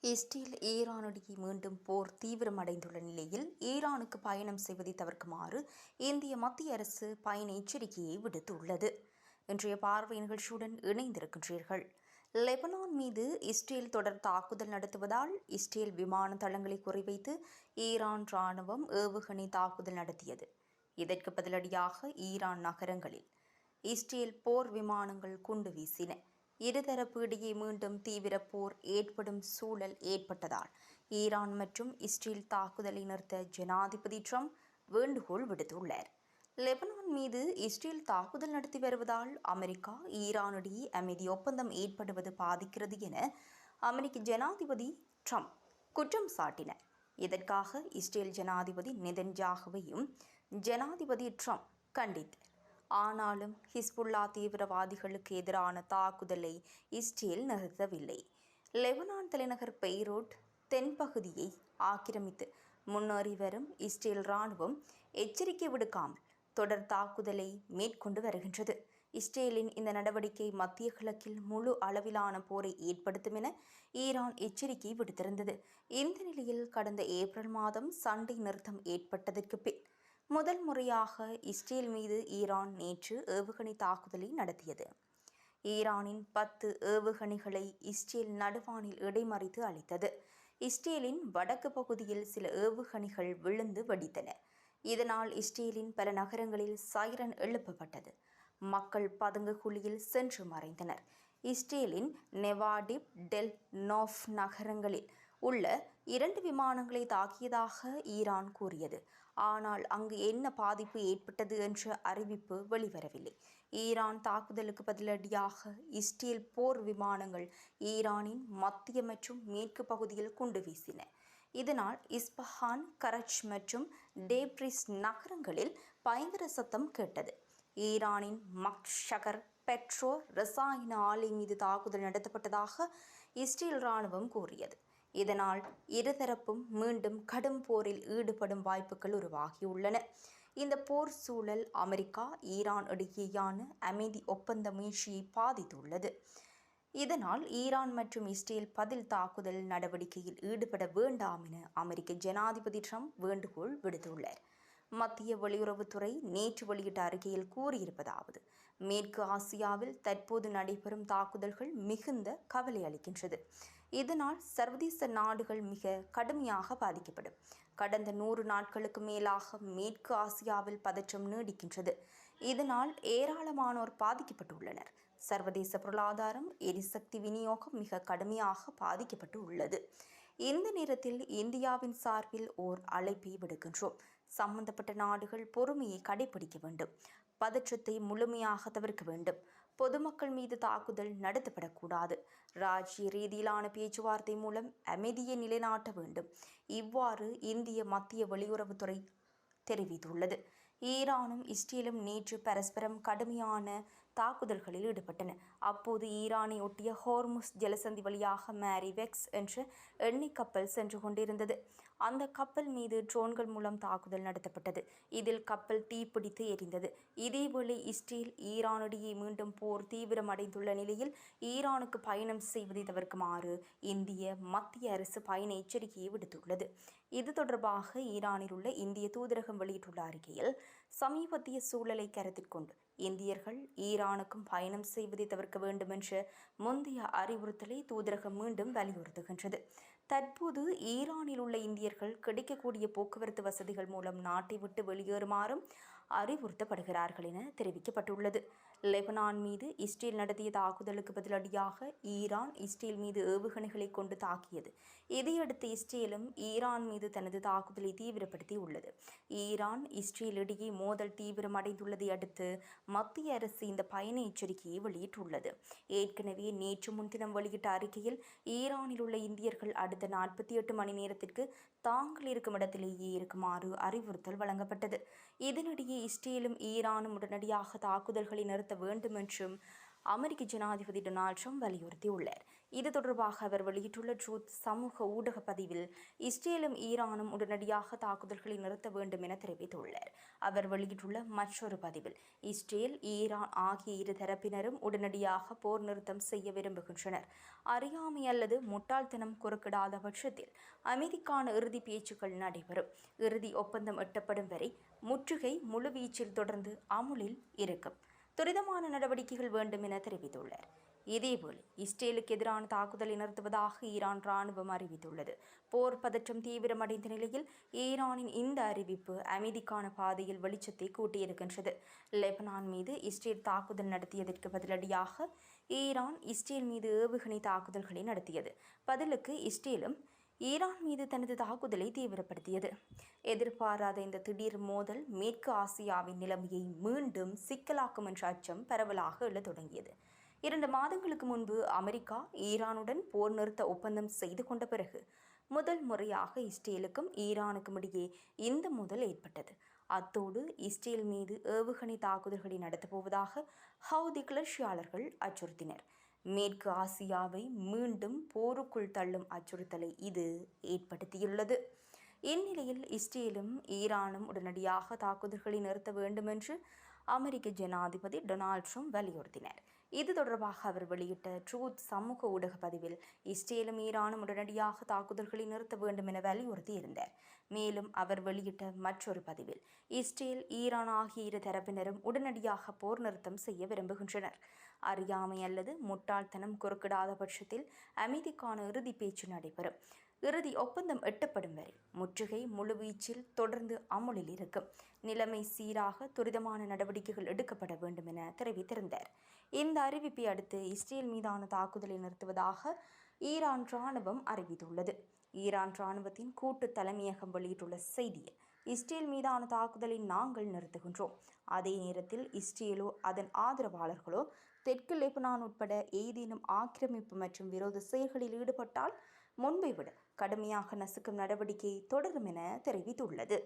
Israel ஈரானிடையே மீண்டும் போர் தீவிரமடைந்துள்ள நிலையில் ஈரானுக்கு பயணம் செய்வதை தவிர்க்குமாறு இந்திய மத்திய அரசு பயண எச்சரிக்கையை விடுத்துள்ளது. இன்றைய பார்வை நிகழ்ச்சியுடன் இணைந்திருக்கின்றீர்கள். லெபனான் மீது இஸ்ரேல் தொடர் தாக்குதல் நடத்துவதால் இஸ்ரேல் விமான தளங்களை குறிவைத்து ஈரான் ராணுவம் ஏவுகணை தாக்குதல் நடத்தியது. இதற்கு பதிலடியாக ஈரான் நகரங்களில் இஸ்ரேல் போர் விமானங்கள் குண்டு வீசின. இருதரப்பு இடையே மீண்டும் தீவிர போர் ஏற்படும் சூழல் ஏற்பட்டதால் ஈரான் மற்றும் இஸ்ரேல் தாக்குதலை நிறுத்த ஜனாதிபதி ட்ரம்ப் வேண்டுகோள் விடுத்துள்ளார். லெபனான் மீது இஸ்ரேல் தாக்குதல் நடத்தி வருவதால் அமெரிக்கா ஈரானிடையே அமைதி ஒப்பந்தம் ஏற்படுவது பாதிக்கிறது என அமெரிக்க ஜனாதிபதி ட்ரம்ப் குற்றம் சாட்டினார். இதற்காக இஸ்ரேல் ஜனாதிபதி நெதன்யாகுவையும் ஜனாதிபதி ட்ரம்ப் கண்டித்தார். ஆனாலும் ஹிஸ்புல்லா தீவிரவாதிகளுக்கு எதிரான தாக்குதலை இஸ்ரேல் நிறுத்தவில்லை. லெபனான் தலைநகர் பெய்ரூட் தென்பகுதியை ஆக்கிரமித்து முன்னேறி வரும் இஸ்ரேல் ராணுவம் எச்சரிக்கை விடுக்காமல் தொடர் தாக்குதலை மேற்கொண்டு வருகின்றது. இஸ்ரேலின் இந்த நடவடிக்கை மத்திய கிழக்கில் முழு அளவிலான போரை ஏற்படுத்தும் என ஈரான் எச்சரிக்கை விடுத்திருந்தது. இந்த நிலையில் கடந்த ஏப்ரல் மாதம் சண்டை நிறுத்தம் ஏற்பட்டதற்கு பின் முதல் முறையாக இஸ்ரேல் மீது ஈரான் நேற்று ஏவுகணை தாக்குதலை நடத்தியது. ஈரானின் 10 ஏவுகணைகளை இஸ்ரேல் நடுவானில் இடைமறித்து அளித்தது. இஸ்ரேலின் வடக்கு பகுதியில் சில ஏவுகணைகள் விழுந்து வெடித்தன. இதனால் இஸ்ரேலின் பல நகரங்களில் சைரன் எழுப்பப்பட்டது. மக்கள் பதுங்கு குழியில் சென்று மறைந்தனர். இஸ்ரேலின் நெவாடிப் டெல் நோஃப் நகரங்களில் உள்ள 2 விமானங்களை தாக்கியதாக ஈரான் கூறியது. ஆனால் அங்கு என்ன பாதிப்பு ஏற்பட்டது என்ற அறிவிப்பு வெளிவரவில்லை. ஈரான் தாக்குதலுக்கு பதிலடியாக இஸ்ரேல் போர் விமானங்கள் ஈரானின் மத்திய மற்றும் மேற்கு பகுதியில் குண்டு வீசின. இதனால் இஸ்பஹான், கரச் மற்றும் டேப்ரிஸ் நகரங்களில் பயங்கர சத்தம் கேட்டது. ஈரானின் மக்ஷகர் பெட்ரோ ரசாயன ஆலை மீது தாக்குதல் நடத்தப்பட்டதாக இஸ்ரேல் ராணுவம் கூறியது. இதனால் இருதரப்பும் மீண்டும் கடும் போரில் ஈடுபடும் வாய்ப்புகள் உருவாகியுள்ளன. இந்த போர் சூழல் அமெரிக்கா ஈரான் இடையேயான அமைதி ஒப்பந்த முயற்சியை பாதித்துள்ளது. இதனால் ஈரான் மற்றும் இஸ்ரேல் பதில் தாக்குதல் நடவடிக்கையில் ஈடுபட வேண்டாம் என அமெரிக்க ஜனாதிபதி ட்ரம்ப் வேண்டுகோள் விடுத்துள்ளார். மத்திய வெளியுறவுத்துறை நேற்று வெளியிட்ட அறிக்கையில் கூறியிருப்பதாவது: மேற்கு ஆசியாவில் தற்போது நடைபெறும் தாக்குதல்கள் மிகுந்த கவலை அளிக்கின்றது. இதனால் சர்வதேச நாடுகள் மிக கடுமையாக பாதிக்கப்படும். கடந்த 100 நாட்களுக்கு மேலாக மேற்கு ஆசியாவில் பதற்றம் நீடிக்கின்றது. இதனால் ஏராளமானோர் பாதிக்கப்பட்டுள்ளனர். சர்வதேச பொருளாதாரம், எரிசக்தி விநியோகம் மிக கடுமையாக பாதிக்கப்பட்டு உள்ளது. இந்த நேரத்தில் இந்தியாவின் சார்பில் ஓர் அழைப்பை விடுக்கின்றோம். சம்பந்தப்பட்ட நாடுகள் பொறுமையை கடைபிடிக்க வேண்டும். பதற்றத்தை முழுமையாக தவிர்க்க வேண்டும். பொதுமக்கள் மீது தாக்குதல் நடத்தப்படக்கூடாது. ராஜ்ய ரீதியிலான பேச்சுவார்த்தை மூலம் அமைதியை நிலைநாட்ட வேண்டும். இவ்வாறு இந்திய மத்திய வெளியுறவுத்துறை தெரிவித்துள்ளது. ஈரானும் இஸ்ரேலும் நேற்று பரஸ்பரம் கடுமையான தாக்குதல்களில் ஈடுபட்டன. அப்போது ஈரானை ஒட்டிய ஹோர்முஸ் ஜலசந்தி வழியாக மேரிவெக்ஸ் என்ற எண்ணெய் கப்பல் சென்று கொண்டிருந்தது. அந்த கப்பல் மீது ட்ரோன்கள் மூலம் தாக்குதல் நடத்தப்பட்டது. இதில் கப்பல் தீப்பிடித்து எரிந்தது. இதேவேளை இஸ்ரேல் ஈரானிடையே மீண்டும் போர் தீவிரமடைந்துள்ள நிலையில் ஈரானுக்கு பயணம் செய்வதை தவிர்க்குமாறு இந்திய மத்திய அரசு பயண எச்சரிக்கையை விடுத்துள்ளது. இது தொடர்பாக ஈரானில் உள்ள இந்திய தூதரகம் வெளியிட்டுள்ள அறிக்கையில், சமீபத்திய சூழலை கருத்தில் கொண்டு இந்தியர்கள் ஈரானுக்கும் பயணம் செய்வதை தவிர்க்க வேண்டும் என்ற முந்தைய அறிவுறுத்தலை தூதரகம் மீண்டும் வலியுறுத்துகின்றது. தற்போது ஈரானில் உள்ள இந்தியர்கள் கிடைக்கக்கூடிய போக்குவரத்து வசதிகள் மூலம் நாட்டை விட்டு வெளியேறுமாறும் அறிவுறுத்தப்படுகிறார்கள் என தெரிவிக்கப்பட்டுள்ளது. லெபனான் மீது இஸ்ரேல் நடத்திய தாக்குதலுக்கு பதிலடியாக ஈரான் இஸ்ரேல் மீது ஏவுகணைகளை கொண்டு தாக்கியது. இதையடுத்து இஸ்ரேலும் ஈரான் மீது தனது தாக்குதலை தீவிரப்படுத்தி உள்ளது. ஈரான் இஸ்ரேல் இடையே மோதல் தீவிரமடைந்துள்ளதை அடுத்து மத்திய அரசு இந்த பயண எச்சரிக்கையை வெளியிட்டுள்ளது. ஏற்கனவே நேற்று முன்தினம் வெளியிட்ட அறிக்கையில் ஈரானில் உள்ள இந்தியர்கள் அடுத்த 48 மணி நேரத்திற்கு தாங்கள் இருக்கும் இடத்திலேயே இருக்குமாறு அறிவுறுத்தல் வழங்கப்பட்டது. இதனிடையே இஸ்ரேலும் ஈரானும் உடனடியாக தாக்குதல்களை நிறுத்த வேண்டும் என்றும் அமெரிக்க ஜனாதிபதி டொனால்ட் ட்ரம்ப் வலியுறுத்தியுள்ளார். இது தொடர்பாக அவர் வெளியிட்டுள்ள ட்ரூத் சமூக ஊடக பதிவில் இஸ்ரேலும் ஈரானும் உடனடியாக தாக்குதல்களை நிறுத்த வேண்டும் என தெரிவித்துள்ளார். அவர் வெளியிட்டுள்ள மற்றொரு பதிவில் இஸ்ரேல் ஈரான் ஆகிய இரு தரப்பினரும் உடனடியாக போர் நிறுத்தம் செய்ய விரும்புகின்றனர். அறியாமை அல்லது முட்டாள்தனம் குறுக்கிடாத பட்சத்தில் அமைதிக்கான இறுதி பேச்சுக்கள் நடைபெறும். இறுதி ஒப்பந்தம் எட்டப்படும் வரை முற்றுகை முழுவீச்சில் தொடர்ந்து அமுலில் இருக்கும். துரிதமான நடவடிக்கைகள் வேண்டும் என தெரிவித்துள்ளார். இதேபோல் இஸ்ரேலுக்கு எதிரான தாக்குதலை நிறுத்துவதாக ஈரான் ராணுவம் அறிவித்துள்ளது. போர் பதற்றம் தீவிரமடைந்த நிலையில் ஈரானின் இந்த அறிவிப்பு அமைதிக்கான பாதையில் வெளிச்சத்தை கூட்டியிருக்கின்றது. லெபனான் மீது இஸ்ரேல் தாக்குதல் நடத்தியதற்கு பதிலடியாக ஈரான் இஸ்ரேல் மீது ஏவுகணை தாக்குதல்களை நடத்தியது. பதிலுக்கு இஸ்ரேலும் ஈரான் மீது தனது தாக்குதலை தீவிரப்படுத்தியது. எதிர்பாராத இந்த திடீர் மோதல் மேற்கு ஆசியாவின் நிலைமையை மீண்டும் சிக்கலாக்கும் என்ற அச்சம் பரவலாக எழத் தொடங்கியது. 2 மாதங்களுக்கு முன்பு அமெரிக்கா ஈரானுடன் போர் நிறுத்த ஒப்பந்தம் செய்து கொண்ட பிறகு முதல் முறையாக இஸ்ரேலுக்கும் ஈரானுக்கும் இடையே இந்த மோதல் ஏற்பட்டது. அத்தோடு இஸ்ரேல் மீது ஏவுகணை தாக்குதல்களை நடத்தப்போவதாக ஹவுதி கிளர்ச்சியாளர்கள் அச்சுறுத்தினர். மேற்கு ஆசியாவை மீண்டும் போருக்குள் தள்ளும் அச்சுறுத்தலை இது ஏற்படுத்தியுள்ளது. இந்நிலையில் இஸ்ரேலும் ஈரானும் உடனடியாக தாக்குதல்களை நிறுத்த வேண்டும் என்று அமெரிக்க ஜனாதிபதி டொனால்ட் ட்ரம்ப் வலியுறுத்தினர். இது தொடர்பாக அவர் வெளியிட்ட ட்ரூத் சமூக ஊடக பதிவில் இஸ்ரேலும் ஈரானும் உடனடியாக தாக்குதல்களை நிறுத்த வேண்டும் என வலியுறுத்தியிருந்தார். மேலும் அவர் வெளியிட்ட மற்றொரு பதிவில் இஸ்ரேல் ஈரான் ஆகிய இரு தரப்பினரும் உடனடியாக போர் நிறுத்தம் செய்ய விரும்புகின்றனர். அறியாமை அல்லது முட்டாள்தனம் குறுக்கிடாத பட்சத்தில் அமைதிக்கான இறுதி பேச்சு நடைபெறும். இறுதி ஒப்பந்தம் எட்டப்படும் வரை முற்றுகை முழுவீச்சில் தொடர்ந்து அமுலில் இருக்கும். நிலைமை சீராக துரிதமான நடவடிக்கைகள் எடுக்கப்பட வேண்டும் என தெரிவித்திருந்தார். இந்த அறிவிப்பை அடுத்து இஸ்ரேல் மீதான தாக்குதலை நிறுத்துவதாக ஈரான் ராணுவம் அறிவித்துள்ளது. ஈரான் ராணுவத்தின் கூட்டு தலைமையகம் வெளியிட்டுள்ள செய்தியில் இஸ்ரேல் மீதான தாக்குதலை நாங்கள் நிறுத்துகின்றோம். அதே நேரத்தில் இஸ்ரேலோ அதன் ஆதரவாளர்களோ தெற்கு லெபனான் உட்பட ஏதேனும் ஆக்கிரமிப்பு மற்றும் விரோத செயல்களில் ஈடுபட்டால் முன்பை விட கடுமையாக நசுக்கும் நடவடிக்கை தொடரும் என தெரிவித்துள்ளது.